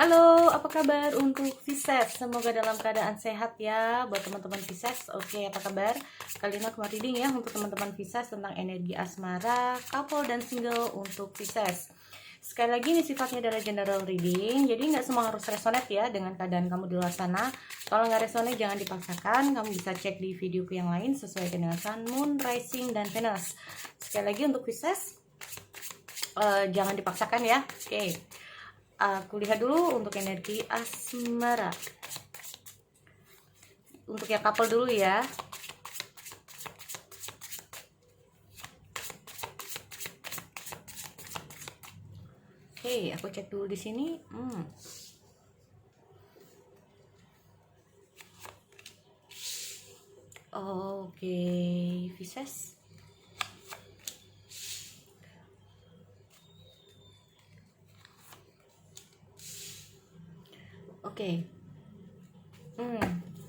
Halo, apa kabar untuk Pisces? Semoga dalam keadaan sehat ya buat teman-teman Pisces. Oke, apa kabar? Kali ini aku mau reading ya untuk teman-teman Pisces tentang energi asmara, couple dan single untuk Pisces. Sekali lagi ini sifatnya adalah general reading, jadi nggak semua harus resonate ya dengan keadaan kamu di luar sana. Kalau nggak resonate jangan dipaksakan, kamu bisa cek di videoku yang lain sesuai dengan Sun, Moon, Rising, dan Venus. Sekali lagi untuk Pisces, jangan dipaksakan ya. Oke. Aku lihat dulu untuk energi asmara. Untuk yang couple dulu ya. Oke, aku cek dulu di sini. Oke, Pisces. Oke.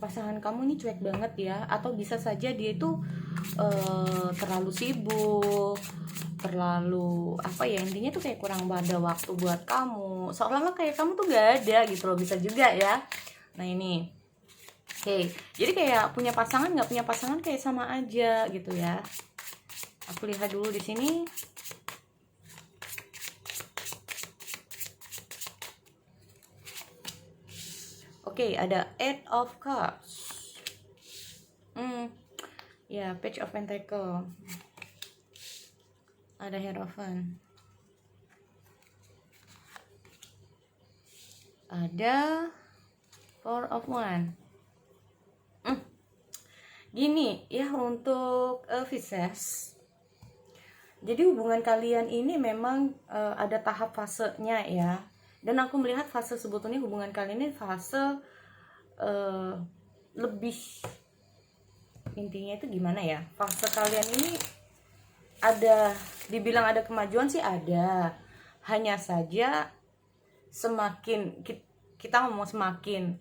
Pasangan kamu ini cuek banget ya, atau bisa saja dia itu terlalu sibuk, terlalu apa ya, intinya tuh kayak kurang ada waktu buat kamu, seolah-olah kayak kamu tuh gak ada gitu loh, bisa juga ya. Nah ini, oke, jadi kayak punya pasangan nggak punya pasangan kayak sama aja gitu ya. Aku lihat dulu di sini. Oke, ada Eight of Cups. Ya, Page of Pentacle. Ada Hierophant. Ada Four of Wands. Gini ya untuk Pisces. Jadi hubungan kalian ini memang ada tahap fasenya ya. Dan aku melihat fase sebetulnya hubungan kalian ini fase lebih, intinya itu gimana ya, fase kalian ini ada, dibilang ada kemajuan sih ada, hanya saja semakin kita ngomong semakin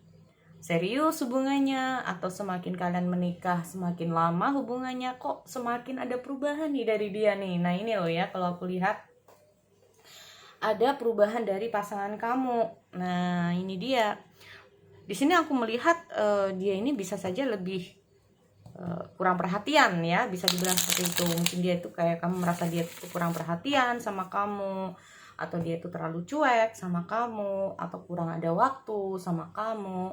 serius hubungannya atau semakin kalian menikah semakin lama hubungannya, kok semakin ada perubahan nih dari dia nih. Nah ini loh ya, kalau aku lihat ada perubahan dari pasangan kamu. Nah ini dia, di sini aku melihat dia ini bisa saja lebih kurang perhatian ya, bisa dibilang seperti itu. Mungkin dia itu kayak kamu merasa dia itu kurang perhatian sama kamu, atau dia itu terlalu cuek sama kamu, atau kurang ada waktu sama kamu.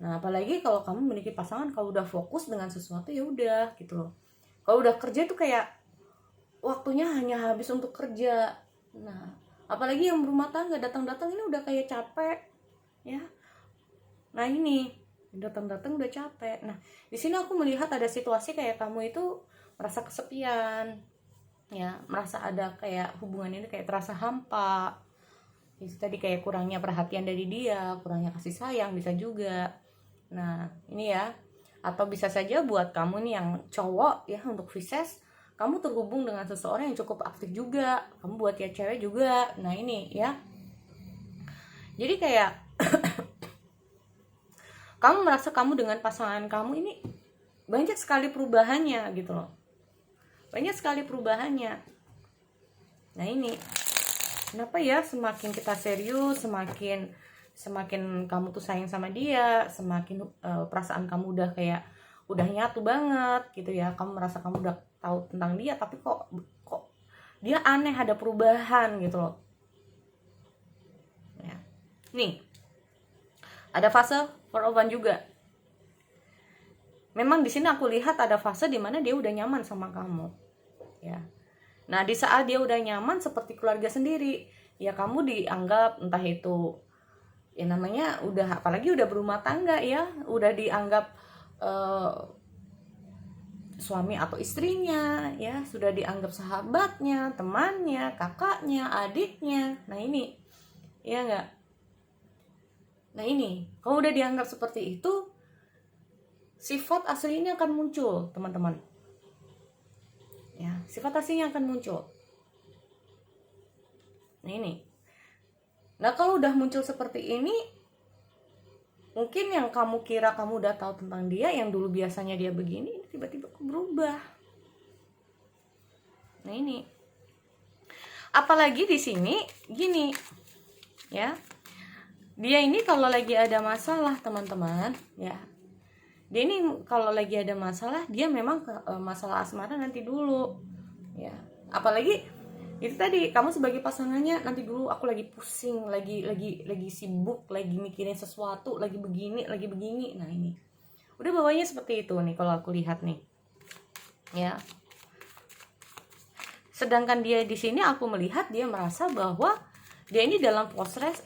Nah apalagi kalau kamu memiliki pasangan, kalau udah fokus dengan sesuatu ya udah gitu loh. Kalau udah kerja tuh kayak waktunya hanya habis untuk kerja. Nah apalagi yang berumah tangga datang-datang ini udah kayak capek ya. Nah ini datang-datang udah capek. Nah di sini aku melihat ada situasi kayak kamu itu merasa kesepian ya, merasa ada kayak hubungan ini kayak terasa hampa. Itu tadi kayak kurangnya perhatian dari dia, kurangnya kasih sayang bisa juga. Nah ini ya, atau bisa saja buat kamu nih yang cowok ya untuk Pisces, kamu terhubung dengan seseorang yang cukup aktif juga, kamu buat ya cewek juga. Nah ini ya, jadi kayak kamu merasa kamu dengan pasangan kamu ini banyak sekali perubahannya gitu loh, banyak sekali perubahannya. Nah ini kenapa ya, semakin kita serius, semakin kamu tuh sayang sama dia, semakin perasaan kamu udah kayak udah nyatu banget gitu ya. Kamu merasa kamu udah tahu tentang dia, tapi kok dia aneh, ada perubahan gitu loh ya. Nih ada fase Four of Wands juga. Memang di sini aku lihat ada fase dimana dia udah nyaman sama kamu ya. Nah di saat dia udah nyaman seperti keluarga sendiri ya, kamu dianggap entah itu ya namanya udah, apalagi udah berumah tangga ya, udah dianggap suami atau istrinya ya, sudah dianggap sahabatnya, temannya, kakaknya, adiknya. Nah ini ya enggak. Nah ini kalau udah dianggap seperti itu, sifat aslinya akan muncul teman-teman ya, sifat aslinya akan muncul. Nah ini, nah kalau udah muncul seperti ini, mungkin yang kamu kira kamu udah tahu tentang dia, yang dulu biasanya dia begini, tiba-tiba berubah. Nah ini, apalagi di sini gini ya, Dia ini kalau lagi ada masalah teman-teman ya, dia ini kalau lagi ada masalah, dia memang masalah asmara nanti dulu ya. Apalagi itu tadi, kamu sebagai pasangannya nanti dulu, aku lagi pusing, lagi sibuk, lagi mikirin sesuatu, lagi begini, lagi begini. Nah ini udah bawahnya seperti itu nih kalau aku lihat nih ya. Sedangkan dia di sini aku melihat dia merasa bahwa dia ini dalam proses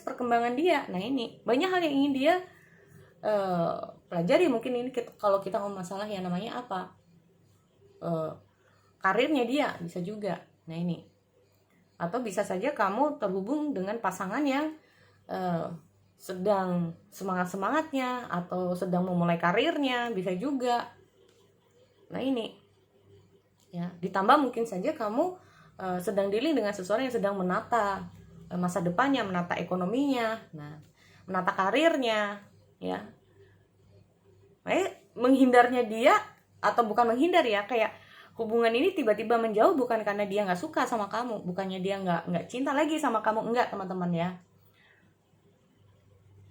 perkembangan dia. Nah ini banyak hal yang ingin dia pelajari. Mungkin ini kalau kita ngomong masalah yang namanya apa, karirnya dia bisa juga. Nah ini, atau bisa saja kamu terhubung dengan pasangan yang sedang semangatnya atau sedang memulai karirnya, bisa juga. Nah ini ya, ditambah mungkin saja kamu sedang dealing dengan seseorang yang sedang menata masa depannya, menata ekonominya, nah menata karirnya ya. Menghindarnya dia, atau bukan menghindar ya, kayak hubungan ini tiba-tiba menjauh bukan karena dia nggak suka sama kamu, bukannya dia nggak cinta lagi sama kamu, enggak teman-teman ya,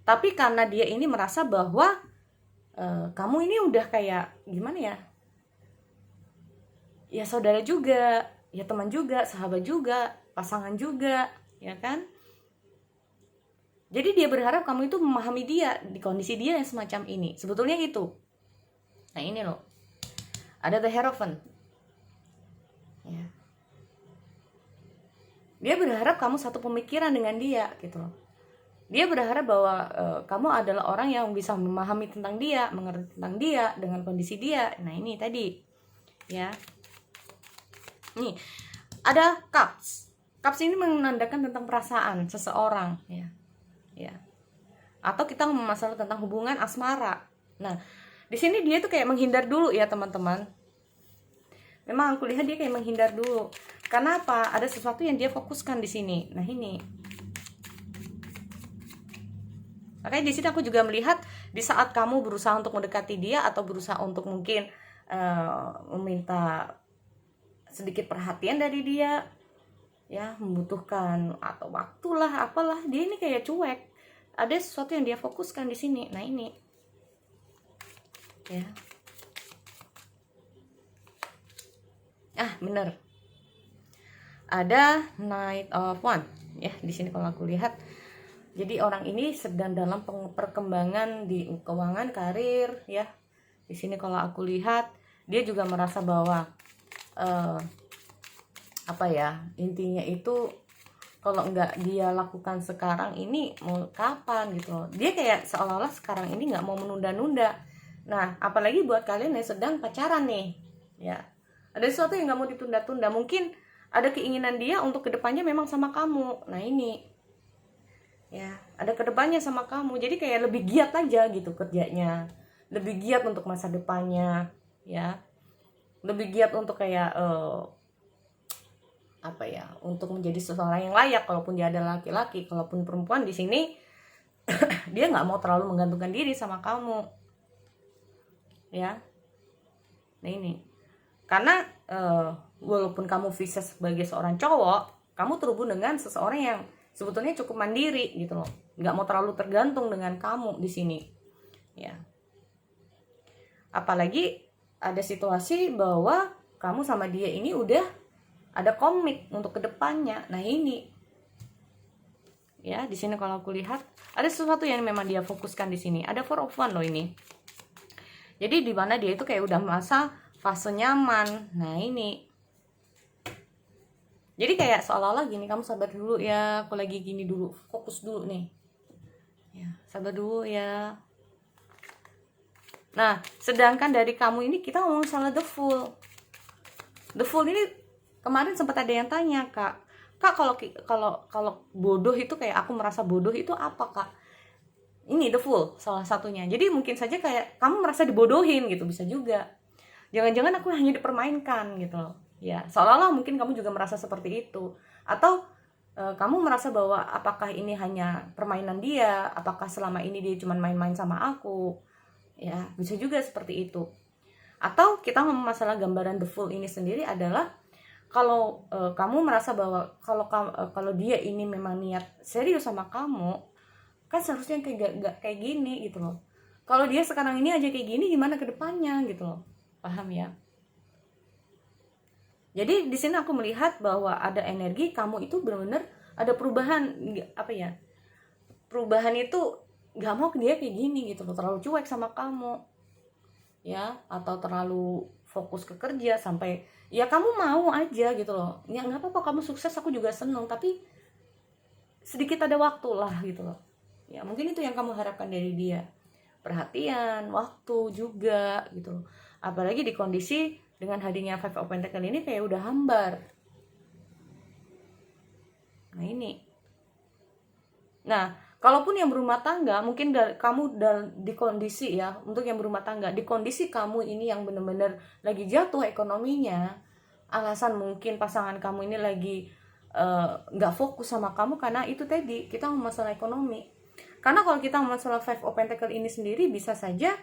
tapi karena dia ini merasa bahwa kamu ini udah kayak gimana ya, ya saudara juga, ya teman juga, sahabat juga, pasangan juga, ya kan. Jadi dia berharap kamu itu memahami dia di kondisi dia yang semacam ini. Sebetulnya itu. Nah ini loh, ada the Hierophant ya. Dia berharap kamu satu pemikiran dengan dia gitu loh. Dia berharap bahwa kamu adalah orang yang bisa memahami tentang dia, mengerti tentang dia, dengan kondisi dia. Nah ini tadi ya. Nih ada Cups. Cups ini menandakan tentang perasaan seseorang ya. Ya. Atau kita ngomong masalah tentang hubungan asmara. Nah, di sini dia tuh kayak menghindar dulu ya, teman-teman. Memang aku lihat dia kayak menghindar dulu. Karena apa? Ada sesuatu yang dia fokuskan di sini. Nah, ini. Makanya di sini aku juga melihat di saat kamu berusaha untuk mendekati dia atau berusaha untuk mungkin meminta sedikit perhatian dari dia, ya membutuhkan atau waktulah apalah, dia ini kayak cuek. Ada sesuatu yang dia fokuskan di sini. Nah ini ya, bener, ada Knight of Wands ya di sini kalau aku lihat. Jadi orang ini sedang dalam perkembangan di keuangan, karir ya. Di sini kalau aku lihat dia juga merasa bahwa apa ya, intinya itu kalau nggak dia lakukan sekarang ini mau kapan gitu loh. Dia kayak seolah-olah sekarang ini nggak mau menunda-nunda. Nah apalagi buat kalian yang sedang pacaran nih ya, ada sesuatu yang nggak mau ditunda-tunda. Mungkin ada keinginan dia untuk kedepannya memang sama kamu. Nah ini ya, ada kedepannya sama kamu. Jadi kayak lebih giat aja gitu kerjanya, lebih giat untuk masa depannya ya, lebih giat untuk kayak apa ya, untuk menjadi seseorang yang layak. Kalaupun dia ada laki-laki, kalaupun perempuan, di sini dia nggak mau terlalu menggantungkan diri sama kamu ya. Nah ini karena walaupun kamu visa sebagai seorang cowok, kamu terhubung dengan seseorang yang sebetulnya cukup mandiri gitu loh, nggak mau terlalu tergantung dengan kamu di sini ya. Apalagi ada situasi bahwa kamu sama dia ini udah ada komit untuk kedepannya. Nah ini ya, di sini kalau aku lihat ada sesuatu yang memang dia fokuskan di sini. Ada Four of Wands loh ini. Jadi di mana dia itu kayak udah masa fase nyaman. Nah ini, jadi kayak seolah-olah gini, kamu sabar dulu ya, aku lagi gini dulu, fokus dulu nih ya, sabar dulu ya. Nah sedangkan dari kamu ini, kita ngomong salah The Fool. The Fool ini kemarin sempat ada yang tanya, Kak kalau bodoh itu, kayak aku merasa bodoh itu apa, Kak? Ini The Fool salah satunya. Jadi mungkin saja kayak kamu merasa dibodohin gitu, bisa juga. Jangan-jangan aku hanya dipermainkan gitu loh. Ya, seolah-olah mungkin kamu juga merasa seperti itu. Atau kamu merasa bahwa apakah ini hanya permainan dia? Apakah selama ini dia cuma main-main sama aku? Ya, bisa juga seperti itu. Atau kita ngomong masalah gambaran The Fool ini sendiri adalah kalau kamu merasa bahwa kalau dia ini memang niat serius sama kamu, Kan seharusnya kayak gak kayak gini gitu loh. Kalau dia sekarang ini aja kayak gini, gimana ke depannya gitu loh. Paham ya? Jadi di sini aku melihat bahwa ada energi kamu itu benar-benar ada perubahan, apa ya? Perubahan itu nggak mau dia kayak gini gitu loh, terlalu cuek sama kamu ya, atau terlalu fokus ke kerja sampai ya kamu mau aja gitu loh, ya nggak apa-apa kamu sukses, aku juga seneng, tapi sedikit ada waktu lah gitu loh ya. Mungkin itu yang kamu harapkan dari dia, perhatian, waktu juga gitu loh. Apalagi di kondisi dengan hadirnya Five of Pentacles ini kayak udah hambar. Nah, kalaupun yang berumah tangga, mungkin kamu di kondisi ya, untuk yang berumah tangga, di kondisi kamu ini yang benar-benar lagi jatuh ekonominya, alasan mungkin pasangan kamu ini lagi nggak fokus sama kamu karena itu tadi, kita mau masalah ekonomi. Karena kalau kita masalah Five of Pentacles ini sendiri bisa saja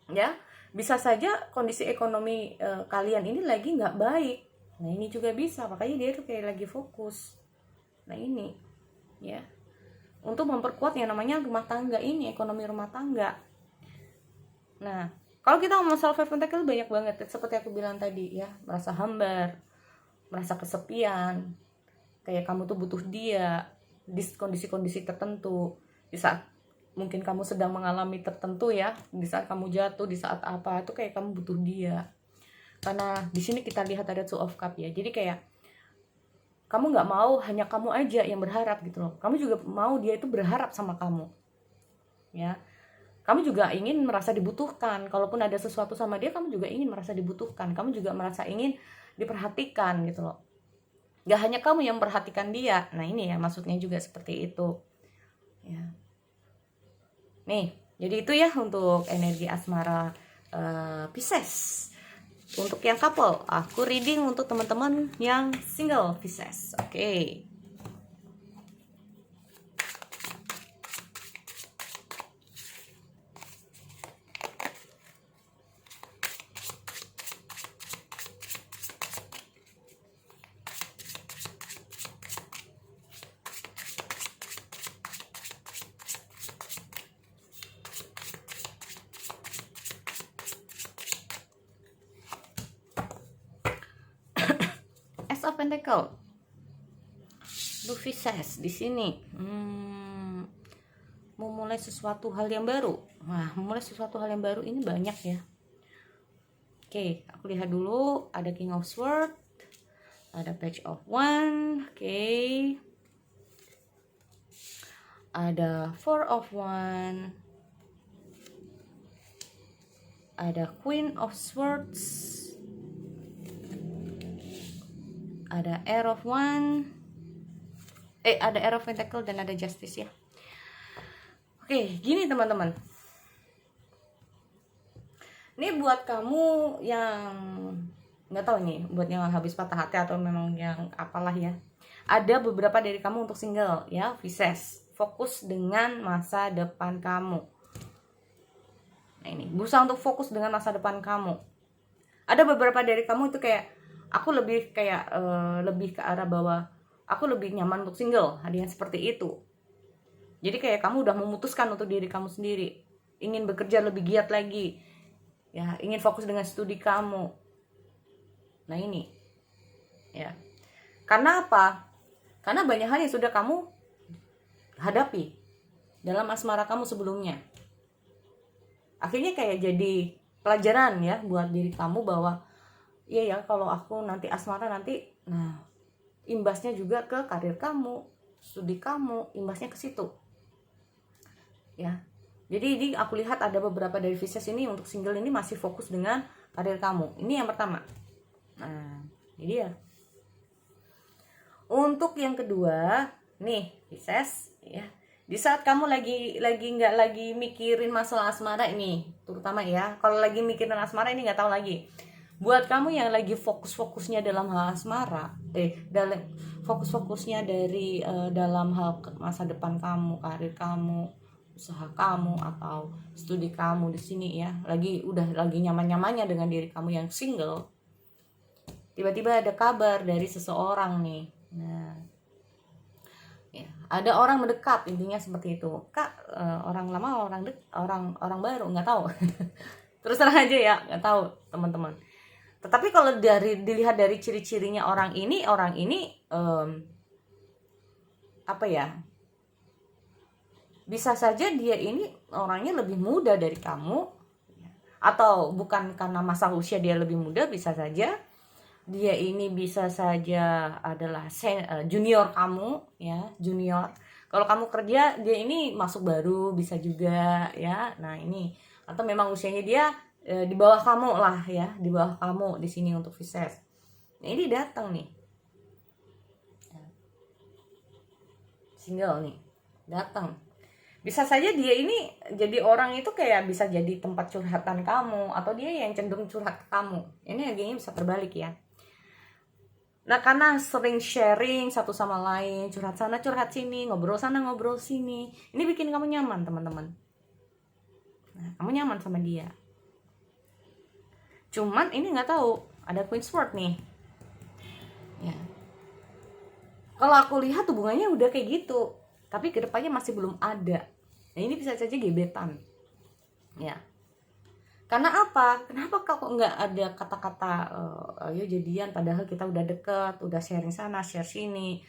ya, bisa saja kondisi ekonomi kalian ini lagi nggak baik. Nah ini juga bisa, makanya dia tuh kayak lagi fokus. Nah ini ya, untuk memperkuat yang namanya rumah tangga ini, ekonomi rumah tangga. Nah, kalau kita ngomong soal Five Pentacles banyak banget, seperti aku bilang tadi ya, merasa hambar, merasa kesepian, kayak kamu tuh butuh dia di kondisi-kondisi tertentu, di saat mungkin kamu sedang mengalami tertentu ya, di saat kamu jatuh, di saat apa, itu kayak kamu butuh dia. Karena di sini kita lihat ada Two of Cups ya, jadi kayak kamu nggak mau hanya kamu aja yang berharap gitu loh, kamu juga mau dia itu berharap sama kamu ya. Kamu juga ingin merasa dibutuhkan, kalaupun ada sesuatu sama dia kamu juga ingin merasa dibutuhkan, kamu juga merasa ingin diperhatikan gitu loh, nggak hanya kamu yang memperhatikan dia. Nah ini ya maksudnya juga seperti itu ya. Nih jadi itu ya untuk energi asmara Pisces. Untuk yang couple, aku reading untuk teman-teman yang single Pisces. Oke. Of Pentacle, Pisces di sini memulai sesuatu hal yang baru. Nah, memulai sesuatu hal yang baru ini banyak ya. Oke, aku lihat dulu. Ada King of Swords, ada Page of Wands, oke. Ada Four of Wands, ada Queen of Swords, ada Air of Wands, ada Air of Pentacles dan ada Justice ya. Oke, gini teman-teman. Ini buat kamu yang nggak tahu nih, buat yang habis patah hati atau memang yang apalah ya. Ada beberapa dari kamu untuk single ya, Pisces. Fokus dengan masa depan kamu. Nah ini, berusaha untuk fokus dengan masa depan kamu. Ada beberapa dari kamu itu kayak aku lebih kayak lebih ke arah bahwa aku lebih nyaman untuk single, ada yang seperti itu. Jadi kayak kamu udah memutuskan untuk diri kamu sendiri, ingin bekerja lebih giat lagi ya, ingin fokus dengan studi kamu. Nah ini ya, karena apa? Karena banyak hal yang sudah kamu hadapi dalam asmara kamu sebelumnya, akhirnya kayak jadi pelajaran ya buat diri kamu bahwa iya ya, kalau aku nanti asmara nanti, nah imbasnya juga ke karir kamu, studi kamu, imbasnya ke situ ya. Jadi ini aku lihat ada beberapa dari Pisces ini untuk single ini masih fokus dengan karir kamu. Ini yang pertama. Nah jadi ya, untuk yang kedua nih Pisces ya, di saat kamu lagi nggak lagi mikirin masalah asmara ini, terutama ya, kalau lagi mikirin asmara ini nggak tahu lagi. Buat kamu yang lagi fokus-fokusnya dalam hal asmara, dalam fokus-fokusnya dari dalam hal masa depan kamu, karir kamu, usaha kamu atau studi kamu di sini ya, udah lagi nyaman-nyamannya dengan diri kamu yang single, tiba-tiba ada kabar dari seseorang nih. Nah, ya, ada orang mendekat, intinya seperti itu. Kak, orang lama, orang baru, nggak tahu. Terus terang aja ya, nggak tahu teman-teman. Tetapi kalau dilihat dari ciri-cirinya orang ini apa ya, bisa saja dia ini orangnya lebih muda dari kamu, atau bukan karena masa usia dia lebih muda, bisa saja dia ini bisa saja adalah junior kamu, ya, junior. Kalau kamu kerja, dia ini masuk baru, bisa juga ya. Nah ini, atau memang usianya dia di bawah kamu lah ya, di bawah kamu di sini untuk Pisces. Nah ini datang nih, single nih, datang. Bisa saja dia ini jadi orang itu kayak bisa jadi tempat curhatan kamu, atau dia yang cenderung curhat ke kamu. Ini agaknya bisa terbalik ya. Nah karena sering sharing satu sama lain, curhat sana curhat sini, ngobrol sana ngobrol sini, ini bikin kamu nyaman teman-teman. Nah, kamu nyaman sama dia. Cuman ini nggak tahu, ada Queen Sword nih ya. Kalau aku lihat hubungannya udah kayak gitu, tapi kedepannya masih belum ada. Nah ini bisa saja gebetan ya. Karena apa? Kenapa kok nggak ada kata-kata ayo jadian, padahal kita udah deket, udah sharing sana share sini,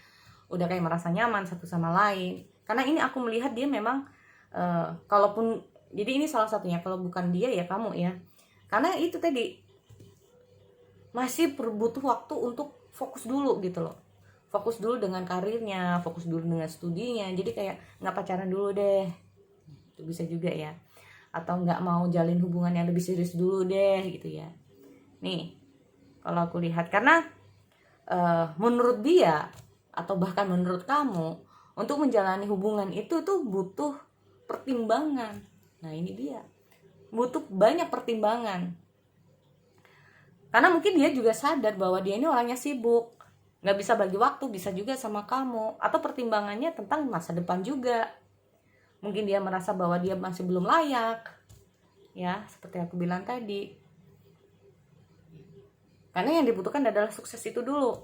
udah kayak merasa nyaman satu sama lain. Karena ini aku melihat dia memang kalaupun, jadi ini salah satunya, kalau bukan dia ya kamu ya. Karena itu tadi masih butuh waktu untuk fokus dulu gitu loh. Fokus dulu dengan karirnya, fokus dulu dengan studinya. Jadi kayak nggak pacaran dulu deh. Itu bisa juga ya. Atau nggak mau jalin hubungan yang lebih serius dulu deh gitu ya. Nih, kalau aku lihat, karena menurut dia atau bahkan menurut kamu, untuk menjalani hubungan itu tuh butuh pertimbangan. Nah ini dia, butuh banyak pertimbangan. Karena mungkin dia juga sadar bahwa dia ini orangnya sibuk, nggak bisa bagi waktu, bisa juga sama kamu. Atau pertimbangannya tentang masa depan juga. Mungkin dia merasa bahwa dia masih belum layak, ya seperti aku bilang tadi. Karena yang dibutuhkan adalah sukses itu dulu.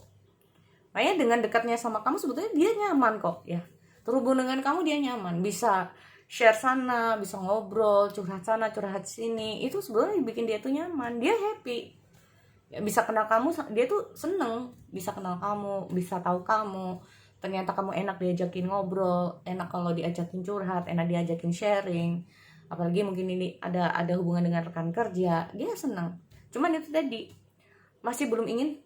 Makanya dengan dekatnya sama kamu sebetulnya dia nyaman kok ya. Terhubung dengan kamu dia nyaman, bisa share sana, bisa ngobrol, curhat sana, curhat sini. Itu sebenarnya bikin dia tuh nyaman, dia happy. Ya, bisa kenal kamu, dia tuh seneng bisa kenal kamu, bisa tahu kamu. Ternyata kamu enak diajakin ngobrol, enak kalau diajakin curhat, enak diajakin sharing. Apalagi mungkin ini ada hubungan dengan rekan kerja, dia seneng. Cuman itu tadi, masih belum ingin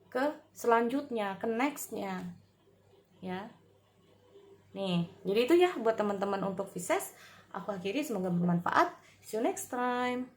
ke selanjutnya, ke nextnya ya. Nih, jadi itu ya buat teman-teman untuk Pisces. Aku akhiri, semoga bermanfaat. See you next time.